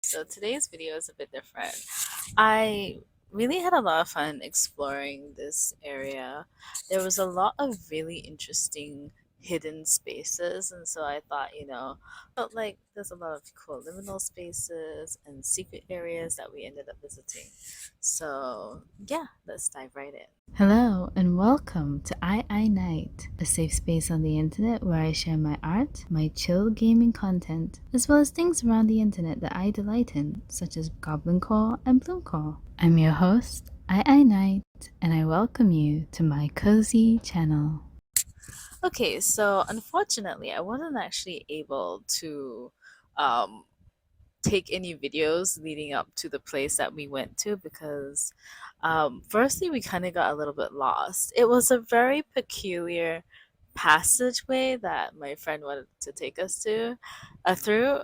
So today's video is a bit different. I really had a lot of fun exploring this area. There was a lot of really interesting hidden spaces, and so I thought, felt like there's a lot of cool liminal spaces and secret areas that we ended up visiting. So, yeah, let's dive right in. Hello and welcome to II Night, a safe space on the internet where I share my art, my chill gaming content, as well as things around the internet that I delight in, such as Goblin Core and Bloom Core. I'm your host, II Night, and I welcome you to my cozy channel. Okay, so unfortunately, I wasn't actually able to um, take any videos leading up to the place that we went to because firstly we kind of got a little bit lost. It was a very peculiar passageway that my friend wanted to take us to through.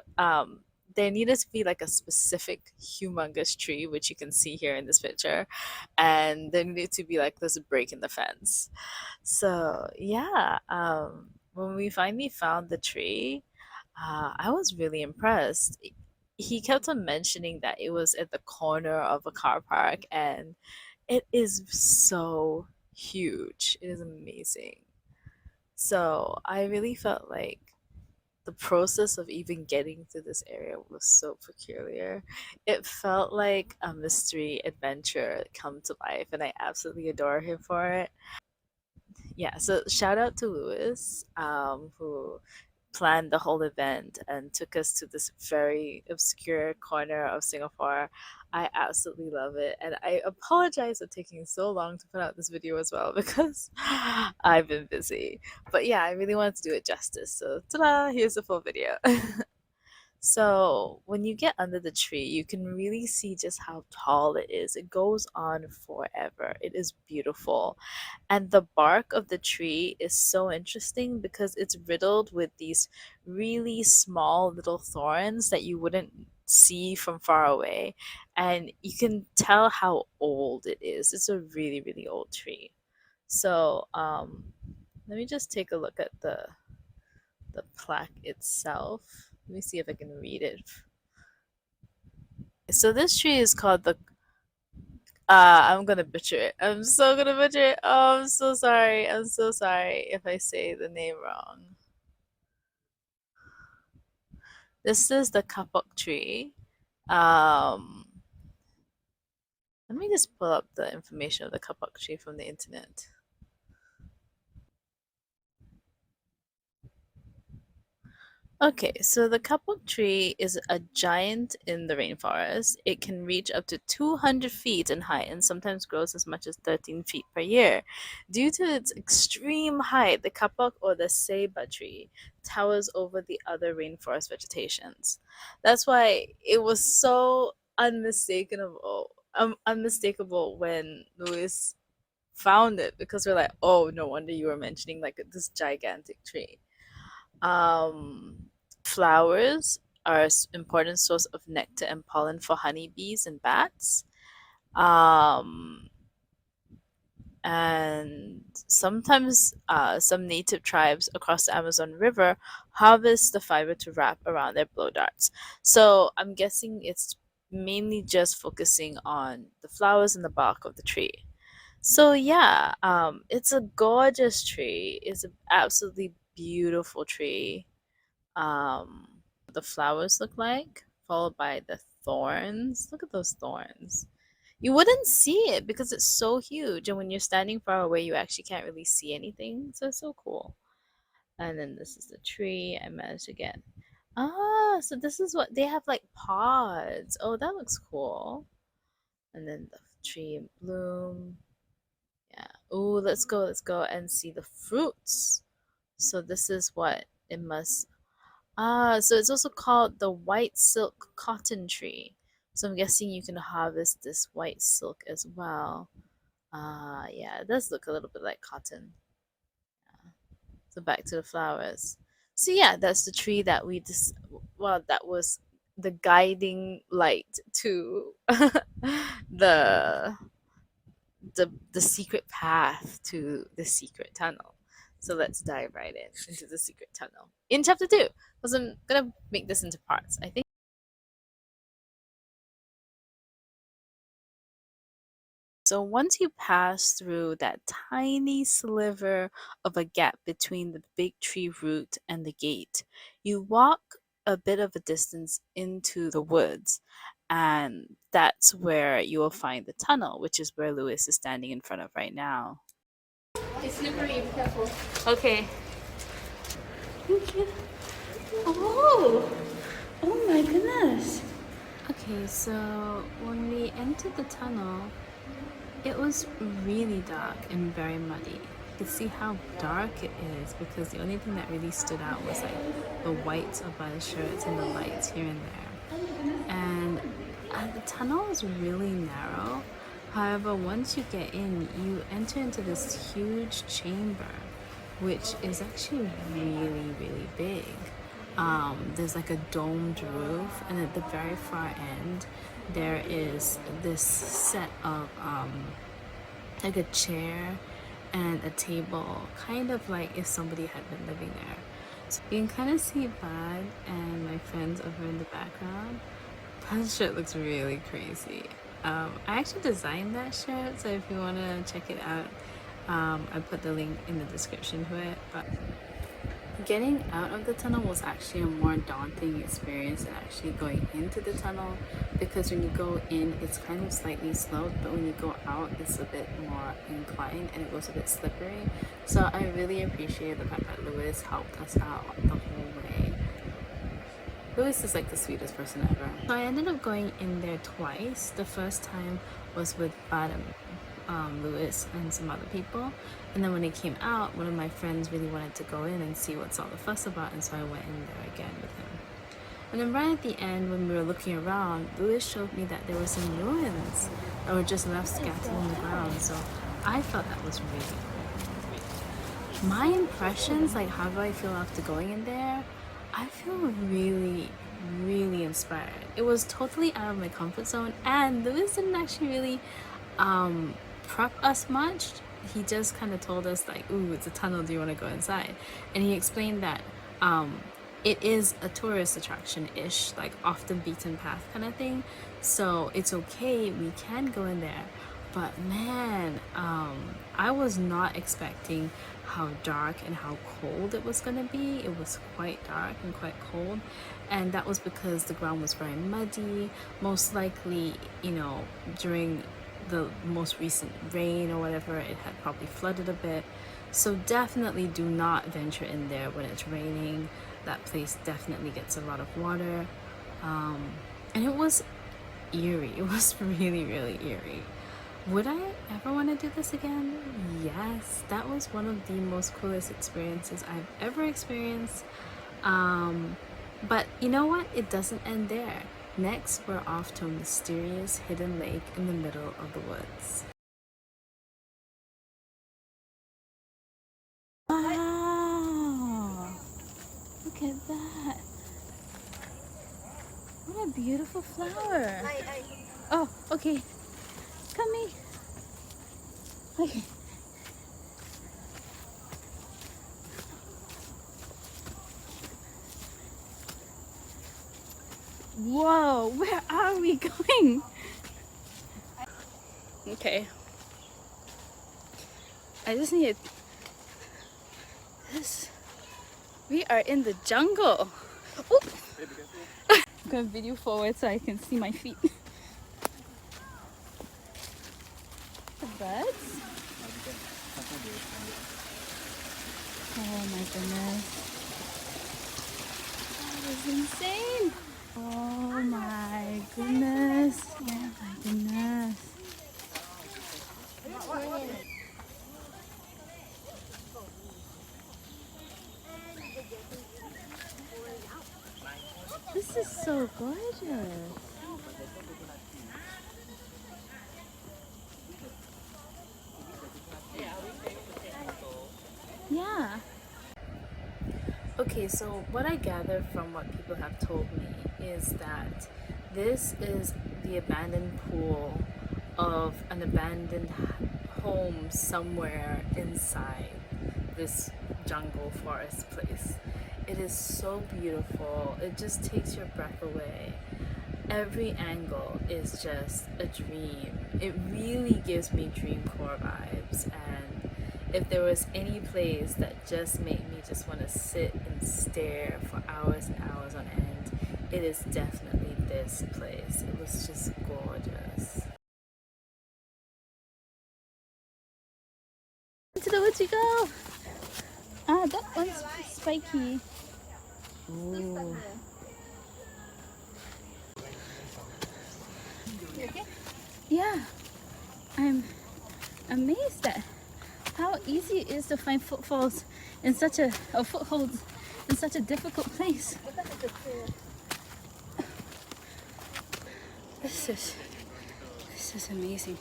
There needed to be like a specific humongous tree, which you can see here in this picture, and there needed to be like this break in the fence. So yeah, when we finally found the tree, I was really impressed. He kept on mentioning that it was at the corner of a car park, and it is so huge. It is amazing. So I really felt like the process of even getting to this area was so peculiar. It felt like a mystery adventure come to life, and I absolutely adore him for it. Yeah, so shout out to Lewis, who planned the whole event and took us to this very obscure corner of Singapore. I absolutely love it, and I apologize for taking so long to put out this video as well because I've been busy. But yeah, I really wanted to do it justice. So ta-da! Here's the full video. So when you get under the tree, you can really see just how tall it is. It goes on forever. It is beautiful. And the bark of the tree is so interesting because it's riddled with these really small little thorns that you wouldn't see from far away. And you can tell how old it is. It's a really, really old tree. So let me just take a look at the plaque itself. Let me see if I can read it. So this tree is called the I'm gonna butcher it. I'm so gonna butcher it. Oh, I'm so sorry. I'm so sorry if I say the name wrong. This is the kapok tree. Um, Let me just pull up the information of the kapok tree from the internet. Okay, so the kapok tree is a giant in the rainforest. It can reach up to 200 feet in height and sometimes grows as much as 13 feet per year. Due to its extreme height, the kapok or the ceiba tree towers over the other rainforest vegetations. That's why it was so unmistakable when Louis found it because we're like, oh, no wonder you were mentioning like this gigantic tree. Flowers are an important source of nectar and pollen for honeybees and bats. Um, and sometimes some native tribes across the Amazon River harvest the fiber to wrap around their blow darts. So I'm guessing it's mainly just focusing on the flowers and the bark of the tree. So yeah, it's a gorgeous tree. It's an absolutely beautiful tree. um the flowers look like, followed by the thorns. Look at those thorns. You wouldn't see it because it's so huge, and when you're standing far away you actually can't really see anything, so it's so cool. And then this is the tree I managed to get. So this is what they have, like pods. Oh, that looks cool. And then the tree in bloom. Yeah. Oh, let's go and see the fruits. So this is what it must. So it's also called the white silk cotton tree. So I'm guessing you can harvest this white silk as well. Yeah, it does look a little bit like cotton. So back to the flowers. So yeah, that's the tree that we just, well, that was the guiding light to the the secret path to the secret tunnel. So let's dive right in into the secret tunnel in chapter 2. Because I'm gonna make this into parts. I think So once you pass through that tiny sliver of a gap between the big tree root and the gate, you walk a bit of a distance into the woods, and that's where you will find the tunnel, which is where Lewis is standing in front of right now. It's slippery, be careful. Okay. Thank you. Oh! Oh my goodness. Okay, so when we entered the tunnel, it was really dark and very muddy. You could see how dark it is because the only thing that really stood out was like the whites of our shirts and the lights here and there. And the tunnel is really narrow. However, once you get in, you enter into this huge chamber, which is actually really, really big. There's like a domed roof, and at the very far end, there is this set of like a chair and a table, kind of like if somebody had been living there. So you can kind of see Bad and my friends over in the background. Bad's shirt looks really crazy. I actually designed that shirt, so if you want to check it out, I put the link in the description to it. But getting out of the tunnel was actually a more daunting experience than actually going into the tunnel, because when you go in it's kind of slightly sloped, but when you go out it's a bit more inclined and it goes a bit slippery. So I really appreciate the fact that Lewis helped us out the whole way. Lewis is like the sweetest person ever. So I ended up going in there twice. The first time was with Bottom, Lewis and some other people, and then when it came out, one of my friends really wanted to go in and see what's all the fuss about, and so I went in there again with him. And then right at the end, when we were looking around, Lewis showed me that there were some ruins that were just left scattered on the ground, so I felt that was really cool. My impressions, like how do I feel after going in there? I feel really, really inspired. It was totally out of my comfort zone, and Lewis didn't actually really prep us much. He just kind of told us like, ooh, it's a tunnel, do you want to go inside? And he explained that it is a tourist attraction-ish, like off the beaten path kind of thing, so it's okay, we can go in there. But man, I was not expecting how dark and how cold it was gonna be. It was quite dark and quite cold, and that was because the ground was very muddy. Most likely, you know, during the most recent rain or whatever, it had probably flooded a bit. So definitely do not venture in there when it's raining. That place definitely gets a lot of water. And it was eerie. It was really, really eerie. Would I ever want to do this again? Yes, that was one of the most coolest experiences I've ever experienced. But you know what? It doesn't end there. Next, we're off to a mysterious hidden lake in the middle of the woods. Wow! Look at that! What a beautiful flower! Oh, okay. Come here. Okay. Whoa, where are we going? Okay. I just need this. We are in the jungle. Oh. I'm gonna video forward so I can see my feet. The birds? Oh my goodness. That is insane. Oh my goodness. Oh my goodness. This is so gorgeous. Yeah. Okay, so what I gather from what people have told me is that this is the abandoned pool of an abandoned home somewhere inside this jungle forest place. It is so beautiful. It just takes your breath away. every angle is just a dream. It really gives me dream core vibes. And if there was any place that just made me just want to sit and stare for hours and hours on end, it is definitely this place. It was just gorgeous. To the woods we go. Ah, that one's spiky. Ooh. You okay? Yeah, I'm amazed at how easy it is to find footfalls in such a or footholds in such a difficult place. This is amazing.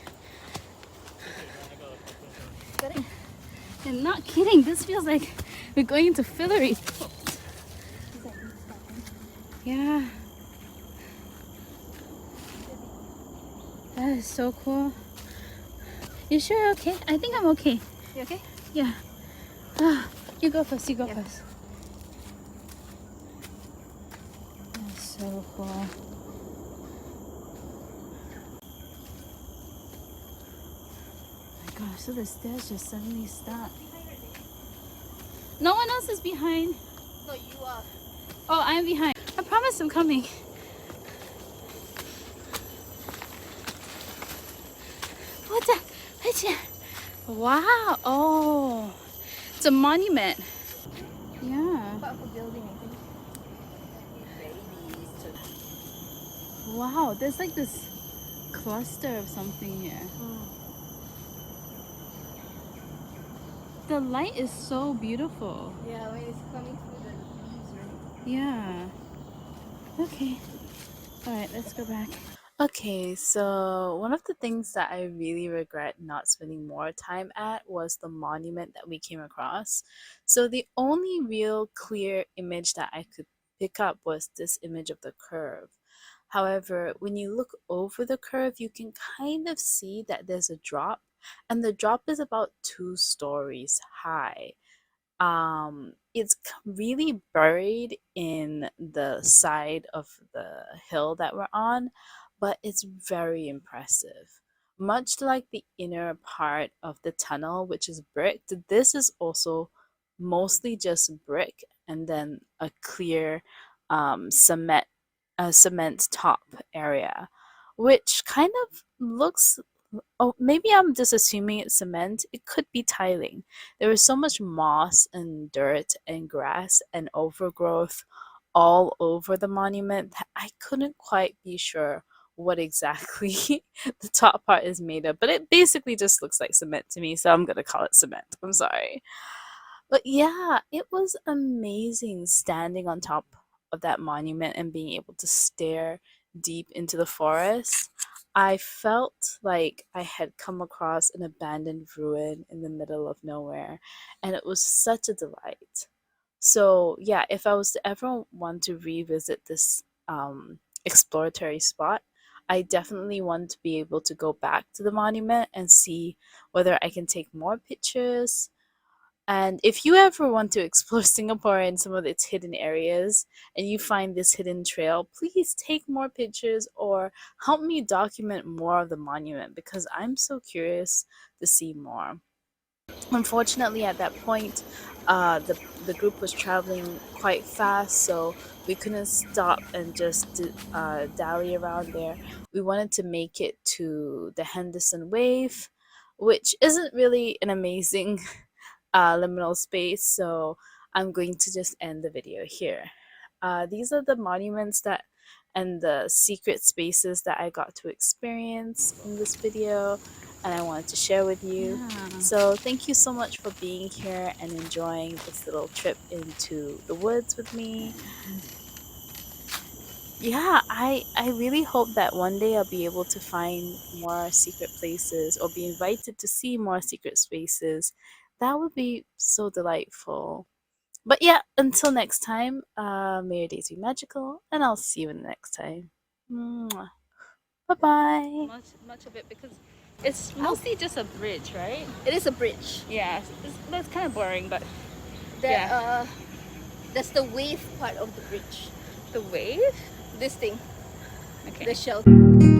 And not kidding, this feels like we're going into Fillory. Yeah. That is so cool. You sure you're okay? I think I'm okay. You okay? Yeah. Ah, you go first, you go first. That's so cool. Oh my gosh, so the stairs just suddenly stop. No one else is behind. No, you are. Oh, I'm behind. I promise I'm coming. What's that? Wow. Oh, it's a monument. Yeah. Part of a building, I think. Wow, there's like this cluster of something here. The light is so beautiful. Yeah, when it's coming through the leaves, right? Yeah. Okay. All right, let's go back. Okay, so one of the things that I really regret not spending more time at was the monument that we came across. So the only real clear image that I could pick up was this image of the curve. However, when you look over the curve, you can kind of see that there's a drop, and the drop is about 2 stories high. It's really buried in the side of the hill that we're on, but it's very impressive. Much like the inner part of the tunnel, which is bricked, this is also mostly just brick and then a clear cement a cement top area, which kind of looks, oh, maybe I'm just assuming it's cement. It could be tiling. There is so much moss and dirt and grass and overgrowth all over the monument that I couldn't quite be sure what exactly the top part is made of. But it basically just looks like cement to me, so I'm gonna call it cement. I'm sorry. But yeah, it was amazing standing on top of that monument and being able to stare deep into the forest. I felt like I had come across an abandoned ruin in the middle of nowhere, and it was such a delight. So, yeah, if I was to ever want to revisit this exploratory spot, I definitely want to be able to go back to the monument and see whether I can take more pictures, and if you ever want to explore Singapore and some of its hidden areas and you find this hidden trail, please take more pictures or help me document more of the monument because I'm so curious to see more. Unfortunately, at that point, the group was traveling quite fast, so we couldn't stop and just dally around there. We wanted to make it to the Henderson Wave, which isn't really an amazing liminal space, so I'm going to just end the video here. These are the monuments that and the secret spaces that I got to experience in this video and I wanted to share with you. Yeah. So thank you so much for being here and enjoying this little trip into the woods with me. Yeah, I really hope that one day I'll be able to find more secret places or be invited to see more secret spaces. That would be so delightful. But yeah, until next time, may your days be magical, and I'll see you in the next time. Bye bye. Much of it because it's mostly just a bridge, right? It is a bridge. Yeah, that's kind of boring, but That yeah. that's the wave part of the bridge. The wave? This thing. Okay. The shelter.